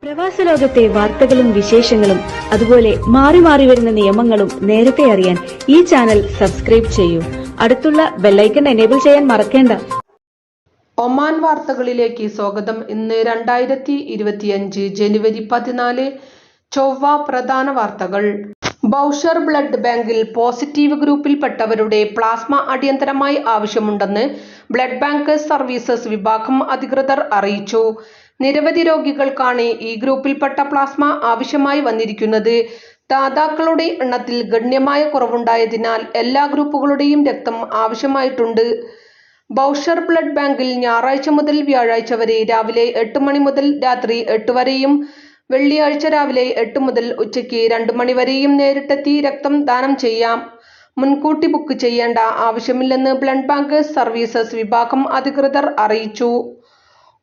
പ്രവാസ ലോകത്തെ വാർത്തകളും വിശേഷങ്ങളും അതുപോലെ മാറി മാറി വരുന്ന നിയമങ്ങളും നേരത്തെ അറിയാൻ ഈ ചാനൽ സബ്സ്ക്രൈബ് ചെയ്യൂ. അടുത്തുള്ള ബെല്ലൈക്കൺ എനേബിൾ ചെയ്യാൻ മറക്കേണ്ട. ഒമാൻ വാർത്തകളിലേക്ക് സ്വാഗതം. ഇന്ന് 2025 ജനുവരി 14 ചൊവ്വ. പ്രധാന വാർത്തകൾ. ബൗഷർ ബ്ലഡ് ബാങ്കിൽ പോസിറ്റീവ് ഗ്രൂപ്പിൽപ്പെട്ടവരുടെ പ്ലാസ്മ അടിയന്തരമായി ആവശ്യമുണ്ടെന്ന് ബ്ലഡ് ബാങ്കേഴ്സ് സർവീസസ് വിഭാഗം അധികൃതർ അറിയിച്ചു. നിരവധി രോഗികൾക്കാണ് ഈ ഗ്രൂപ്പിൽപ്പെട്ട പ്ലാസ്മ ആവശ്യമായി വന്നിരിക്കുന്നത്. ദാതാക്കളുടെ എണ്ണത്തിൽ ഗണ്യമായ കുറവുണ്ടായതിനാൽ എല്ലാ ഗ്രൂപ്പുകളുടെയും രക്തം ആവശ്യമായിട്ടുണ്ട്. ബൗഷർ ബ്ലഡ് ബാങ്കിൽ ഞായറാഴ്ച മുതൽ വ്യാഴാഴ്ച വരെ രാവിലെ 8 മണി മുതൽ രാത്രി 8 വരെയും വെള്ളിയാഴ്ച രാവിലെ 8 മുതൽ ഉച്ചയ്ക്ക് 2 മണി വരെയും നേരിട്ടെത്തി രക്തം ദാനം ചെയ്യാം. മുൻകൂട്ടി ബുക്ക് ചെയ്യേണ്ട ആവശ്യമില്ലെന്ന് ബ്ലഡ് ബാങ്കേഴ്സ് സർവീസസ് വിഭാഗം അധികൃതർ അറിയിച്ചു.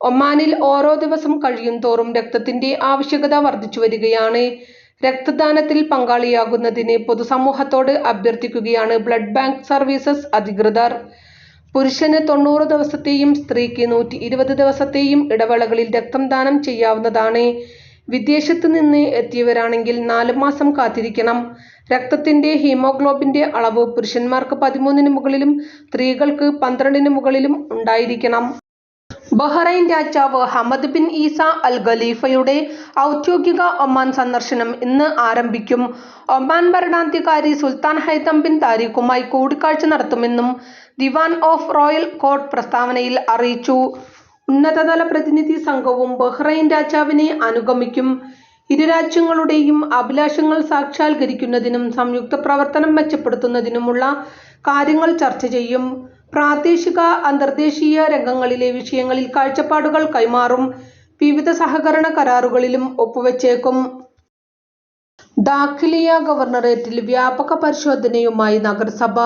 ഒമാനിൽ ഓരോ ദിവസം കഴിയും തോറും രക്തത്തിന്റെ ആവശ്യകത വർദ്ധിച്ചു വരികയാണ്. രക്തദാനത്തിൽ പങ്കാളിയാകുന്നതിന് പൊതുസമൂഹത്തോട് അഭ്യർത്ഥിക്കുകയാണ് ബ്ലഡ് ബാങ്ക് സർവീസസ് അധികൃതർ. പുരുഷന് 90 ദിവസത്തെയും സ്ത്രീക്ക് 120 ദിവസത്തെയും ഇടവേളകളിൽ രക്തം ദാനം ചെയ്യാവുന്നതാണ്. വിദേശത്ത് നിന്ന് എത്തിയവരാണെങ്കിൽ 4 മാസം കാത്തിരിക്കണം. രക്തത്തിന്റെ ഹീമോഗ്ലോബിന്റെ അളവ് പുരുഷന്മാർക്ക് 13 മുകളിലും സ്ത്രീകൾക്ക് 12 മുകളിലും ഉണ്ടായിരിക്കണം. ബഹ്റൈൻ രാജാവ് ഹമദ് ബിൻ ഈസ അൽ ഖലീഫയുടെ ഔദ്യോഗിക ഒമാൻ സന്ദർശനം ഇന്ന് ആരംഭിക്കും. ഒമാൻ ഭരണാധികാരി സുൽത്താൻ ഹൈതം ബിൻ താരിഖുമായി കൂടിക്കാഴ്ച നടത്തുമെന്നും ദിവാൻ ഓഫ് റോയൽ കോർട്ട് പ്രസ്താവനയിൽ അറിയിച്ചു. ഉന്നതതല പ്രതിനിധി സംഘവും ബഹ്റൈൻ രാജാവിനെ അനുഗമിക്കും. ഇരു രാജ്യങ്ങളുടെയും അഭിലാഷങ്ങൾ സാക്ഷാത്കരിക്കുന്നതിനും സംയുക്ത പ്രവർത്തനം മെച്ചപ്പെടുത്തുന്നതിനുമുള്ള കാര്യങ്ങൾ ചർച്ച ചെയ്യും. പ്രാദേശിക അന്തർദേശീയ രംഗങ്ങളിലെ വിഷയങ്ങളിൽ കാഴ്ചപ്പാടുകൾ കൈമാറും. വിവിധ സഹകരണ കരാറുകളിലും ഒപ്പുവെച്ചേക്കും. ദാഖിലിയ ഗവർണറേറ്റിൽ വ്യാപക പരിശോധനയുമായി നഗരസഭ.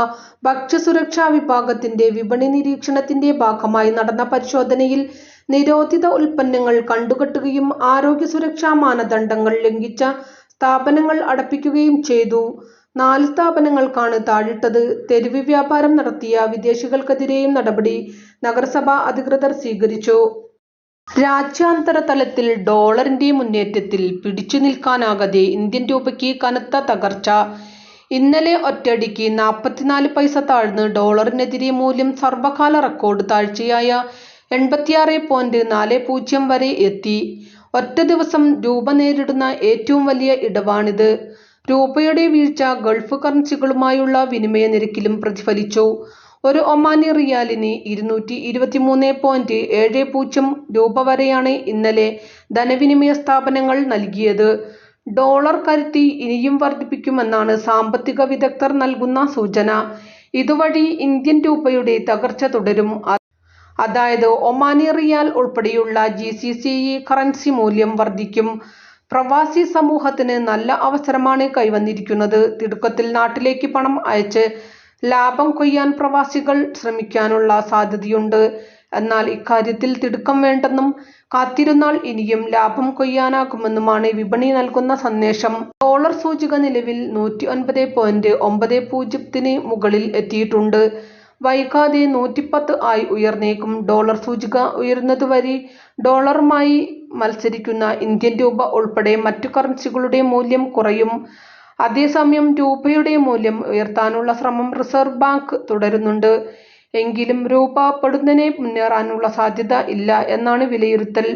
ഭക്ഷ്യസുരക്ഷാ വിഭാഗത്തിന്റെ വിപണി നിരീക്ഷണത്തിന്റെ ഭാഗമായി നടന്ന പരിശോധനയിൽ നിരോധിത ഉൽപ്പന്നങ്ങൾ കണ്ടുകെട്ടുകയും ആരോഗ്യ സുരക്ഷാ മാനദണ്ഡങ്ങൾ ലംഘിച്ച സ്ഥാപനങ്ങൾ അടപ്പിക്കുകയും ചെയ്തു. 4 സ്ഥാപനങ്ങൾക്കാണ് താഴിട്ടത്. തെരുവ് വ്യാപാരം നടത്തിയ വിദേശികൾക്കെതിരെയും നടപടി നഗരസഭാ അധികൃതർ സ്വീകരിച്ചു. രാജ്യാന്തര തലത്തിൽ ഡോളറിന്റെ മുന്നേറ്റത്തിൽ പിടിച്ചു നിൽക്കാനാകാതെ ഇന്ത്യൻ രൂപയ്ക്ക് കനത്ത തകർച്ച. ഇന്നലെ ഒറ്റയടിക്ക് 44 പൈസ താഴ്ന്ന് ഡോളറിനെതിരെ മൂല്യം സർവകാല റെക്കോർഡ് താഴ്ചയായ 86.40 വരെ എത്തി. ഒറ്റ ദിവസം രൂപ നേരിടുന്ന ഏറ്റവും വലിയ ഇടിവാണിത്. രൂപയുടെ വീഴ്ച ഗൾഫ് കറൻസികളുമായുള്ള വിനിമയ നിരക്കിലും പ്രതിഫലിച്ചു. ഒരു ഒമാനി റിയാലിന് 223.70 രൂപ വരെയാണ് ഇന്നലെ ധനവിനിമയ സ്ഥാപനങ്ങൾ നൽകിയത്. ഡോളർ കരുത്ത് ഇനിയും വർദ്ധിപ്പിക്കുമെന്നാണ് സാമ്പത്തിക വിദഗ്ധർ നൽകുന്ന സൂചന. ഇതുവഴി ഇന്ത്യൻ രൂപയുടെ തകർച്ച തുടരും. അതായത് ഒമാനി റിയാൽ ഉൾപ്പെടെയുള്ള GCC കറൻസി മൂല്യം വർദ്ധിക്കും. പ്രവാസി സമൂഹത്തിന് നല്ല അവസരമാണ് കൈവന്നിരിക്കുന്നത്. തിടുക്കത്തിൽ നാട്ടിലേക്ക് പണം അയച്ച് ലാഭം കൊയ്യാൻ പ്രവാസികൾ ശ്രമിക്കാനുള്ള സാധ്യതയുണ്ട്. എന്നാൽ ഇക്കാര്യത്തിൽ തിടുക്കം വേണ്ടെന്നും കാത്തിരുന്നാൽ ഇനിയും ലാഭം കൊയ്യാനാകുമെന്നുമാണ് വിപണി നൽകുന്ന സന്ദേശം. ഡോളർ സൂചിക നിലവിൽ 109.90 മുകളിൽ എത്തിയിട്ടുണ്ട്. വൈകാതെ 110 ആയി ഉയർന്നേക്കും. ഡോളർ സൂചിക ഉയരുന്നതുവരെ ഡോളറുമായി മത്സരിക്കുന്ന ഇന്ത്യൻ രൂപ ഉൾപ്പെടെ മറ്റു കറൻസികളുടെ മൂല്യം കുറയും. അതേസമയം രൂപയുടെ മൂല്യം ഉയർത്താനുള്ള ശ്രമം റിസർവ് ബാങ്ക് തുടരുന്നുണ്ട്. എങ്കിലും രൂപ പൊടുന്നനെ മുന്നേറാനുള്ള സാധ്യത ഇല്ല എന്നാണ് വിലയിരുത്തൽ.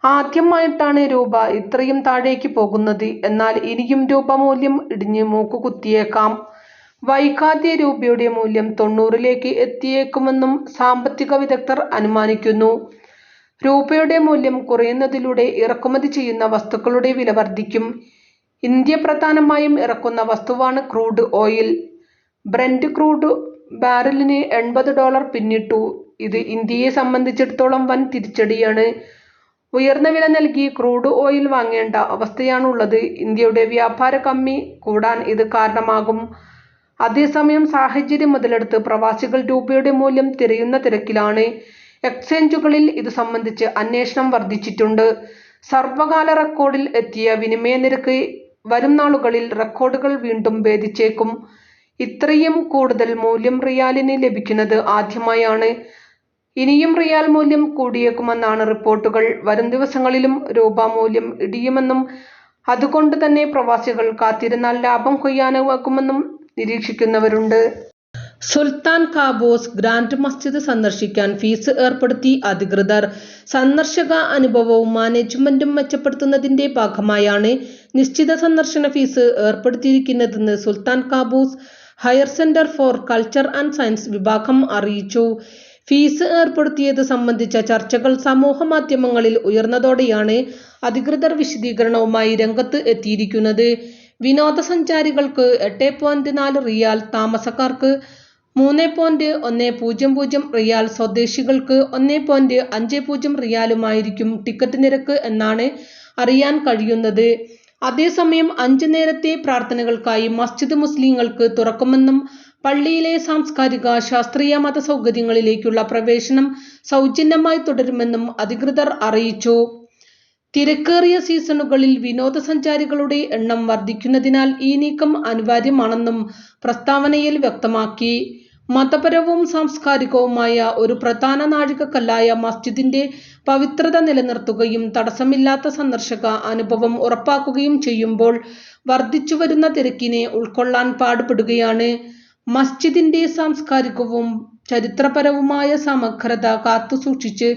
ആദ്യമായിട്ടാണ് രൂപ ഇത്രയും താഴേക്ക് പോകുന്നത്. എന്നാൽ ഇനിയും രൂപ മൂല്യം ഇടിഞ്ഞ് മൂക്കുകുത്തിയേക്കാം. വൈകാതെ രൂപയുടെ മൂല്യം 90ലേക്ക് എത്തിയേക്കുമെന്നും സാമ്പത്തിക വിദഗ്ധർ അനുമാനിക്കുന്നു. രൂപയുടെ മൂല്യം കുറയുന്നതിലൂടെ ഇറക്കുമതി ചെയ്യുന്ന വസ്തുക്കളുടെ വില വർദ്ധിക്കും. ഇന്ത്യ പ്രധാനമായും ഇറക്കുന്ന വസ്തുവാണ് ക്രൂഡ് ഓയിൽ. ബ്രന്റ് ക്രൂഡ് ബാരലിന് $80 പിന്നിട്ടു. ഇത് ഇന്ത്യയെ സംബന്ധിച്ചിടത്തോളം വൻ തിരിച്ചടിയാണ്. ഉയർന്ന വില നൽകി ക്രൂഡ് ഓയിൽ വാങ്ങേണ്ട അവസ്ഥയാണുള്ളത്. ഇന്ത്യയുടെ വ്യാപാര കമ്മി കൂടാൻ ഇത് കാരണമാകും. അതേസമയം സാഹചര്യം മുതലെടുത്ത് പ്രവാസികൾ രൂപയുടെ മൂല്യം തിരയുന്ന തിരക്കിലാണ്. എക്സ്ചേഞ്ചുകളിൽ ഇതു സംബന്ധിച്ച് അന്വേഷണം വർദ്ധിച്ചിട്ടുണ്ട്. സർവകാല റെക്കോർഡിൽ എത്തിയ വിനിമയ നിരക്ക് വരും നാളുകളിൽ റെക്കോർഡുകൾ വീണ്ടും ഭേദിച്ചേക്കും. ഇത്രയും കൂടുതൽ മൂല്യം റിയാലിന് ലഭിക്കുന്നത് ആദ്യമായാണ്. ഇനിയും റിയാൽ മൂല്യം കൂടിയേക്കുമെന്നാണ് റിപ്പോർട്ടുകൾ. വരും ദിവസങ്ങളിലും രൂപ മൂല്യം ഇടിയുമെന്നും അതുകൊണ്ട് തന്നെ പ്രവാസികൾ കാത്തിരുന്നാൽ ലാഭം കൊയ്യാനാകുമെന്നും നിരീക്ഷിക്കുന്നവരുണ്ട്. സുൽത്താൻ ഖാബൂസ് ഗ്രാൻഡ് മസ്ജിദ് സന്ദർശിക്കാൻ ഫീസ് ഏർപ്പെടുത്തി അധികൃതർ. സന്ദർശക അനുഭവവും മാനേജ്മെന്റും മെച്ചപ്പെടുത്തുന്നതിന്റെ ഭാഗമായാണ് നിശ്ചിത സന്ദർശന ഫീസ് ഏർപ്പെടുത്തിയിരിക്കുന്നതെന്ന് Sultan Qaboos higher centre for culture and science വിഭാഗം അറിയിച്ചു. ഫീസ് ഏർപ്പെടുത്തിയത് സംബന്ധിച്ച ചർച്ചകൾ സമൂഹ മാധ്യമങ്ങളിൽ ഉയർന്നതോടെയാണ് അധികൃതർ വിശദീകരണവുമായി രംഗത്ത് എത്തിയിരിക്കുന്നത്. വിനോദസഞ്ചാരികൾക്ക് 8.4 റിയാൽ, താമസക്കാർക്ക് 3.100 റിയാൽ, സ്വദേശികൾക്ക് 1.50 റിയാലുമായിരിക്കും ടിക്കറ്റ് നിരക്ക് എന്നാണ് അറിയാൻ കഴിയുന്നത്. അതേസമയം 5 നേരത്തെ പ്രാർത്ഥനകൾക്കായി മസ്ജിദ് മുസ്ലിങ്ങൾക്ക് തുറക്കുമെന്നും പള്ളിയിലെ സാംസ്കാരിക, ശാസ്ത്രീയ, മത സൗകര്യങ്ങളിലേക്കുള്ള പ്രവേശനം സൗജന്യമായി തുടരുമെന്നും അധികൃതർ അറിയിച്ചു. തിരക്കേറിയ സീസണുകളിൽ വിനോദസഞ്ചാരികളുടെ എണ്ണം വർദ്ധിക്കുന്നതിനാൽ ഈ നീക്കം അനിവാര്യമാണെന്നും പ്രസ്താവനയിൽ വ്യക്തമാക്കി. മതപരവും സാംസ്കാരികവുമായ ഒരു പ്രധാന നാഴികക്കല്ലായ മസ്ജിദിന്റെ പവിത്രത നിലനിർത്തുകയും തടസ്സമില്ലാത്ത സന്ദർശക അനുഭവം ഉറപ്പാക്കുകയും ചെയ്യുമ്പോൾ വർദ്ധിച്ചുവരുന്ന തിരക്കിനെ ഉൾക്കൊള്ളാൻ പാടുപെടുകയാണ്. മസ്ജിദിന്റെ സാംസ്കാരികവും ചരിത്രപരവുമായ സമഗ്രത കാത്തുസൂക്ഷിച്ച്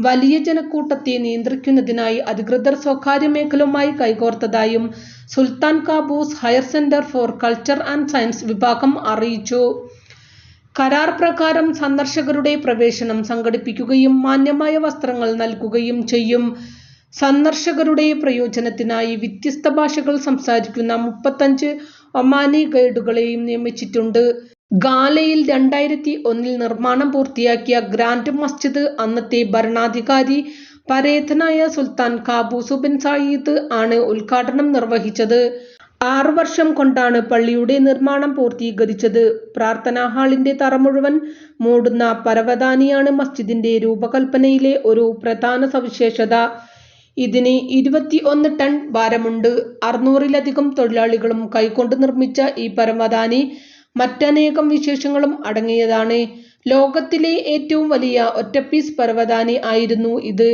വലിയ ജനക്കൂട്ടത്തെ നിയന്ത്രിക്കുന്നതിനായി അധികൃതർ സ്വകാര്യ മേഖലയുമായി കൈകോർത്തതായും Sultan Qaboos higher centre for culture and science വിഭാഗം അറിയിച്ചു. കരാർ പ്രകാരം സന്ദർശകരുടെ പ്രവേശനം സംഘടിപ്പിക്കുകയും മാന്യമായ വസ്ത്രങ്ങൾ നൽകുകയും ചെയ്യും. സന്ദർശകരുടെ പ്രയോജനത്തിനായി വ്യത്യസ്ത ഭാഷകൾ സംസാരിക്കുന്ന 35 ഒമാനി ഗൈഡുകളെയും നിയമിച്ചിട്ടുണ്ട്. ഗാലയിൽ 2001 നിർമ്മാണം പൂർത്തിയാക്കിയ ഗ്രാൻഡ് മസ്ജിദ് അന്നത്തെ ഭരണാധികാരി പരേതനായ സുൽത്താൻ ഖാബൂസ് ബിൻ സയീദ് ആണ് ഉദ്ഘാടനം നിർവഹിച്ചത്. 6 വർഷം കൊണ്ടാണ് പള്ളിയുടെ നിർമ്മാണം പൂർത്തീകരിച്ചത്. പ്രാർത്ഥനാ ഹാളിന്റെ തറ മുഴുവൻ മൂടുന്ന പരവതാനിയാണ് മസ്ജിദിന്റെ രൂപകൽപ്പനയിലെ ഒരു പ്രധാന സവിശേഷത. ഇതിന് 21 ടൺ ഭാരമുണ്ട്. 600-ലധികം തൊഴിലാളികളും കൈകൊണ്ട് നിർമ്മിച്ച ഈ പരവതാനി മറ്റനേകം വിശേഷങ്ങളും അടങ്ങിയതാണ്. ലോകത്തിലെ ഏറ്റവും വലിയ ഒറ്റപ്പീസ് പരവതാനി ആയിരുന്നു ഇത്.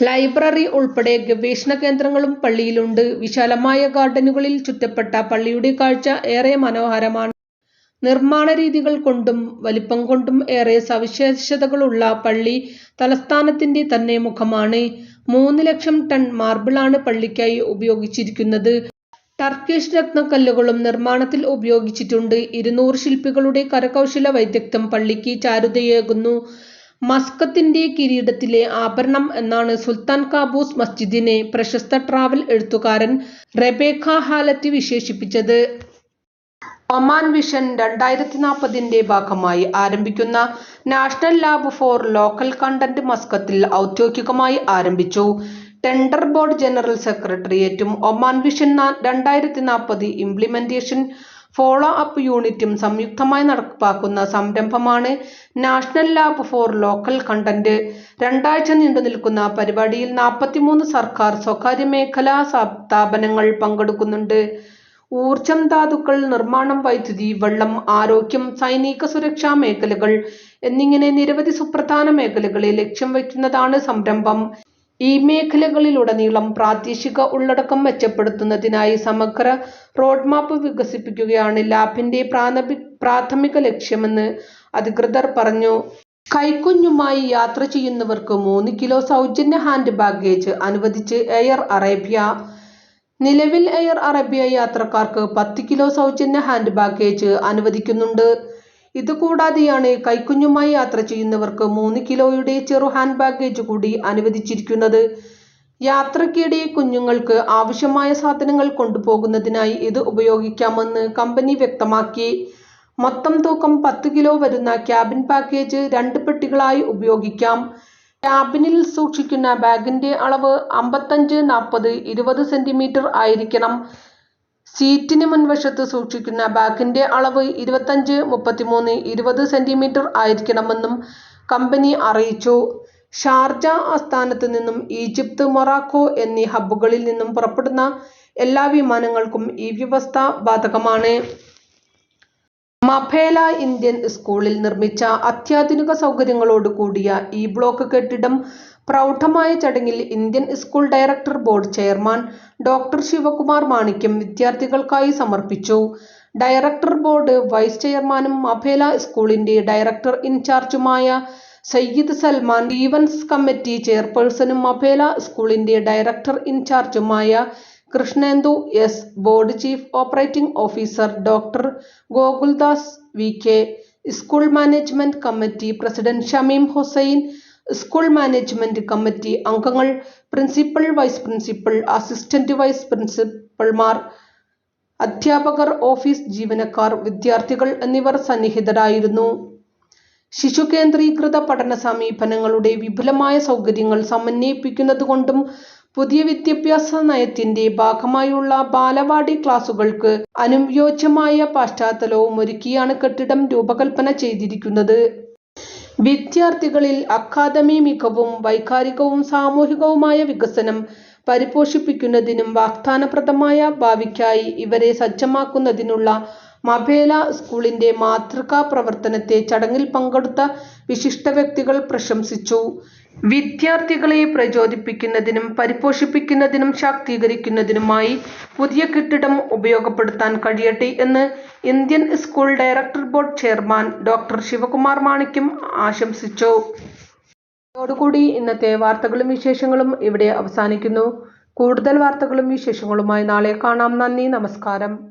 ലൈബ്രറി ഉൾപ്പെടെ ഗവേഷണ കേന്ദ്രങ്ങളും പള്ളിയിലുണ്ട്. വിശാലമായ ഗാർഡനുകളിൽ ചുറ്റപ്പെട്ട പള്ളിയുടെ കാഴ്ച ഏറെ മനോഹരമാണ്. നിർമ്മാണ രീതികൾ കൊണ്ടും വലിപ്പം കൊണ്ടും ഏറെ സവിശേഷതകളുള്ള പള്ളി തലസ്ഥാനത്തിന്റെ തന്നെ മുഖമാണ്. 3 ലക്ഷം ടൺ മാർബിളാണ് പള്ളിക്കായി ഉപയോഗിച്ചിരിക്കുന്നത്. ടർക്കിഷ് രത്നക്കല്ലുകളും നിർമ്മാണത്തിൽ ഉപയോഗിച്ചിട്ടുണ്ട്. 200 ശില്പികളുടെ കരകൗശല വൈദഗ്ധ്യം പള്ളിക്ക് ചാരുതയേകുന്നു. മസ്കത്തിന്റെ കിരീടത്തിലെ ആഭരണം എന്നാണ് സുൽത്താൻ ഖാബൂസ് മസ്ജിദിനെ പ്രശസ്ത ട്രാവൽ എഴുത്തുകാരൻ റെബേക്ക ഹാലറ്റ് വിശേഷിപ്പിച്ചത്. ഒമാൻ വിഷൻ 2040ന്റെ ഭാഗമായി ആരംഭിക്കുന്ന national lab for local content മസ്കത്തിൽ ഔദ്യോഗികമായി ആരംഭിച്ചു. ടെൻഡർ ബോർഡ് ജനറൽ സെക്രട്ടേറിയറ്റും Oman vision 2040 implementation follow up യൂണിറ്റും സംയുക്തമായി നടപ്പാക്കുന്ന സംരംഭമാണ് national lab for local content. 2 ആഴ്ച നീണ്ടുനിൽക്കുന്ന പരിപാടിയിൽ 43 സർക്കാർ, സ്വകാര്യ മേഖലാ സ്ഥാപനങ്ങൾ പങ്കെടുക്കുന്നുണ്ട്. ഊർജം, ധാതുക്കൾ, നിർമ്മാണം, വൈദ്യുതി, വെള്ളം, ആരോഗ്യം, സൈനിക സുരക്ഷാ മേഖലകൾ എന്നിങ്ങനെ നിരവധി സുപ്രധാന മേഖലകളെ ലക്ഷ്യം വയ്ക്കുന്നതാണ് സംരംഭം. ഈ മേഖലകളിലുടനീളം പ്രാദേശിക ഉള്ളടക്കം മെച്ചപ്പെടുത്തുന്നതിനായി സമഗ്ര റോഡ്മാപ്പ് വികസിപ്പിക്കുകയാണ് ലാബിന്റെ പ്രാഥമിക ലക്ഷ്യമെന്ന് അധികൃതർ പറഞ്ഞു. കൈക്കുഞ്ഞുമായി യാത്ര ചെയ്യുന്നവർക്ക് 3 കിലോ സൗജന്യ ഹാൻഡ് ബാഗേജ് അനുവദിച്ച് എയർ അറേബ്യ. നിലവിൽ എയർ അറേബ്യ യാത്രക്കാർക്ക് 10 കിലോ സൗജന്യ ഹാൻഡ് ബാഗേജ് അനുവദിക്കുന്നുണ്ട്. ഇതുകൂടാതെയാണ് കൈക്കുഞ്ഞുമായി യാത്ര ചെയ്യുന്നവർക്ക് 3 കിലോയുടെ ചെറു ഹാൻഡ് ബാഗേജ് കൂടി അനുവദിച്ചിരിക്കുന്നത്. യാത്രയ്ക്കിടെ കുഞ്ഞുങ്ങൾക്ക് ആവശ്യമായ സാധനങ്ങൾ കൊണ്ടുപോകുന്നതിനായി ഇത് ഉപയോഗിക്കാമെന്ന് കമ്പനി വ്യക്തമാക്കി. മൊത്തം തൂക്കം 10 കിലോ വരുന്ന ക്യാബിൻ പാക്കേജ് 2 പെട്ടികളായി ഉപയോഗിക്കാം. ക്യാബിനിൽ സൂക്ഷിക്കുന്ന ബാഗിന്റെ അളവ് 55-40-20 സെന്റിമീറ്റർ ആയിരിക്കണം. സീറ്റിന് മുൻവശത്ത് സൂക്ഷിക്കുന്ന ബാഗിന്റെ അളവ് 25-33-20 സെന്റിമീറ്റർ ആയിരിക്കണമെന്നും കമ്പനി അറിയിച്ചു. ഷാർജ ആസ്ഥാനത്ത് നിന്നും ഈജിപ്ത്, മൊറോക്കോ എന്നീ ഹബ്ബുകളിൽ നിന്നും പുറപ്പെടുന്ന എല്ലാ വിമാനങ്ങൾക്കും ഈ വ്യവസ്ഥ ബാധകമാണ്. മഫേല ഇന്ത്യൻ സ്കൂളിൽ നിർമ്മിച്ച അത്യാധുനിക സൗകര്യങ്ങളോട് കൂടിയ ഈ ബ്ലോക്ക് കെട്ടിടം പ്രൗഢമായ ചടങ്ങിൽ Indian school director board chairman doctor Sivakumar Manickam വിദ്യാർത്ഥികൾക്കായി സമർപ്പിച്ചു. ഡയറക്ടർ ബോർഡ് വൈസ് ചെയർമാനും മഫേല സ്കൂളിന്റെ ഡയറക്ടർ ഇൻചാർജുമായ സയ്യിദ് സൽമാൻ, ഈവന്റ്സ് കമ്മിറ്റി ചെയർപേഴ്സണും മഫേല സ്കൂളിന്റെ ഡയറക്ടർ ഇൻചാർജുമായ Krishnendu S, board chief operating officer doctor Gokuldas V K, school management committee president Shameem Hussain, school management committee അംഗങ്ങൾ, principal, vice principal, assistant vice പ്രിൻസിപ്പൽമാർ, അധ്യാപകർ, ഓഫീസ് ജീവനക്കാർ, വിദ്യാർത്ഥികൾ എന്നിവർ സന്നിഹിതരായിരുന്നു. ശിശുകേന്ദ്രീകൃത പഠന സമീപനങ്ങളുടെ വിപുലമായ സൗകര്യങ്ങൾ സമന്വയിപ്പിക്കുന്നതുകൊണ്ടും പുതിയ വിദ്യാഭ്യാസ നയത്തിന്റെ ഭാഗമായുള്ള ബാലവാടി ക്ലാസുകൾക്ക് അനുയോജ്യമായ പശ്ചാത്തലവും ഒരുക്കിയാണ് കെട്ടിടം രൂപകൽപ്പന ചെയ്തിരിക്കുന്നത്. വിദ്യാർത്ഥികളിൽ അക്കാദമി മികവും വൈകാരികവും സാമൂഹികവുമായ വികസനം പരിപോഷിപ്പിക്കുന്നതിനും വാഗ്ദാനപ്രദമായ ഭാവിക്കായി ഇവരെ സജ്ജമാക്കുന്നതിനുള്ള മഫേല സ്കൂളിന്റെ മാതൃകാ പ്രവർത്തനത്തെ ചടങ്ങിൽ പങ്കെടുത്ത വിശിഷ്ട വ്യക്തികൾ പ്രശംസിച്ചു. വിദ്യാർത്ഥികളെ പ്രചോദിപ്പിക്കുന്നതിനും പരിപോഷിപ്പിക്കുന്നതിനും ശാക്തീകരിക്കുന്നതിനുമായി പുതിയ കെട്ടിടം ഉപയോഗപ്പെടുത്താൻ കഴിയട്ടെ എന്ന് Indian school director board chairman doctor Sivakumar Manickam ആശംസിച്ചു. ഇതോടുകൂടി ഇന്നത്തെ വാർത്തകളും വിശേഷങ്ങളും ഇവിടെ അവസാനിക്കുന്നു. കൂടുതൽ വാർത്തകളും വിശേഷങ്ങളുമായി നാളെ കാണാം. നന്ദി, നമസ്കാരം.